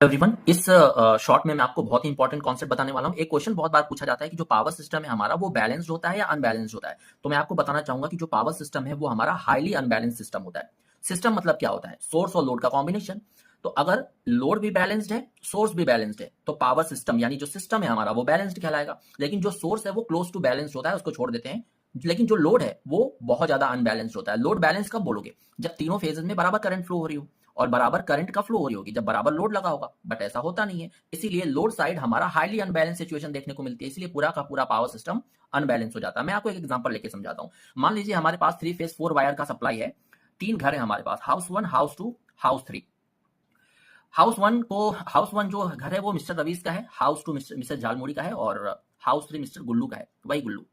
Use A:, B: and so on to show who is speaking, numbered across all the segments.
A: Everyone, इस short में मैं आपको बहुत ही इंपॉर्टेंट कॉन्सेप्ट बताने वाला हूँ। एक क्वेश्चन बहुत बार पूछा जाता है कि जो पावर सिस्टम है हमारा वो बैलेंस्ड होता है या अनबैलेंस्ड होता है। तो मैं आपको बताना चाहूंगा कि जो पावर सिस्टम है वो हमारा हाईली अनबैलेंस्ड सिस्टम होता है। सिस्टम मतलब क्या होता है? सोर्स और लोड का कॉम्बिनेशन। तो अगर लोड भी बैलेंस्ड है, सोर्स भी बैलेंस्ड है, तो पावर सिस्टम यानी जो सिस्टम है हमारा वो बैलेंस्ड कहलाएगा। लेकिन जो सोर्स है वो क्लोज टू बैलेंस्ड होता है, उसको छोड़ देते हैं। लेकिन जो लोड है वो बहुत ज्यादा अनबैलेंस्ड होता है। लोड बैलेंस कब बोलोगे? जब तीनों फेजेस में बराबर करंट फ्लो हो रही हो और बराबर करंट का फ्लो हो रही होगी, जब बराबर लोड लगा होगा। बट ऐसा होता नहीं है, इसीलिए लोड साइड हमारा हाईली अनबैलेंस सिचुएशन देखने को मिलती है, इसलिए पूरा का पूरा पावर सिस्टम अनबैलेंस हो जाता है। मैं आपको एक एग्जांपल लेके समझाता हूं। मान लीजिए हमारे पास 3 फेज 4 वायर का सप्लाई है। 3 घर है हमारे पास, हाउस 1, हाउस 2, हाउस 3। हाउस 1 जो घर है वो मिस्टर रवीश का है, हाउस 2 मिस्टर झालमुड़ी का है और हाउस 3 मिस्टर गुल्लू का है, वही गुल्लू।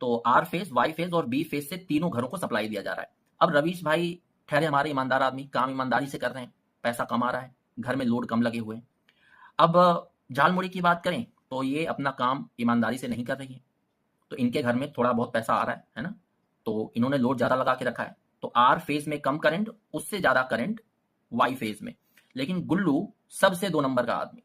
A: तो आर फेज, वाई फेज और बी फेज से तीनों घरों को सप्लाई दिया जा रहा है। अब रवीश भाई ठहरे हमारे ईमानदार आदमी, काम ईमानदारी से कर रहे हैं, पैसा कमा रहा है, घर में लोड कम लगे हुए हैं। अब झालमुड़ी की बात करें तो ये अपना काम ईमानदारी से नहीं कर रही है, तो इनके घर में थोड़ा बहुत पैसा आ रहा है ना, तो इन्होंने लोड ज्यादा लगा के रखा है। तो आर फेज में कम करंट, उससे ज्यादा करंट वाई फेज में। लेकिन गुल्लू सबसे 2 नंबर का आदमी,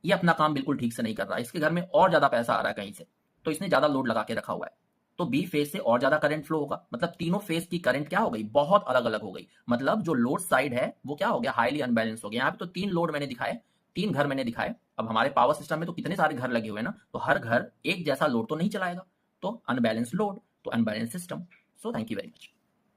A: ये अपना काम बिल्कुल ठीक से नहीं कर रहा, इसके घर में और ज्यादा पैसा आ रहा है कहीं से, तो इसने ज्यादा लोड लगा के रखा हुआ है। तो बी फेज से और ज्यादा करंट फ्लो होगा, मतलब तीनों फेज की करंट क्या हो गई? बहुत अलग अलग हो गई। मतलब जो लोड साइड है वो क्या हो गया? हाईली अनबैलेंस हो गया। यहाँ पे तो 3 लोड मैंने दिखाए, 3 घर मैंने दिखाए। अब हमारे पावर सिस्टम में तो कितने सारे घर लगे हुए हैं ना, तो हर घर एक जैसा लोड तो नहीं चलाएगा, तो अनबैलेंस लोड, तो unbalance system. So thank you very much.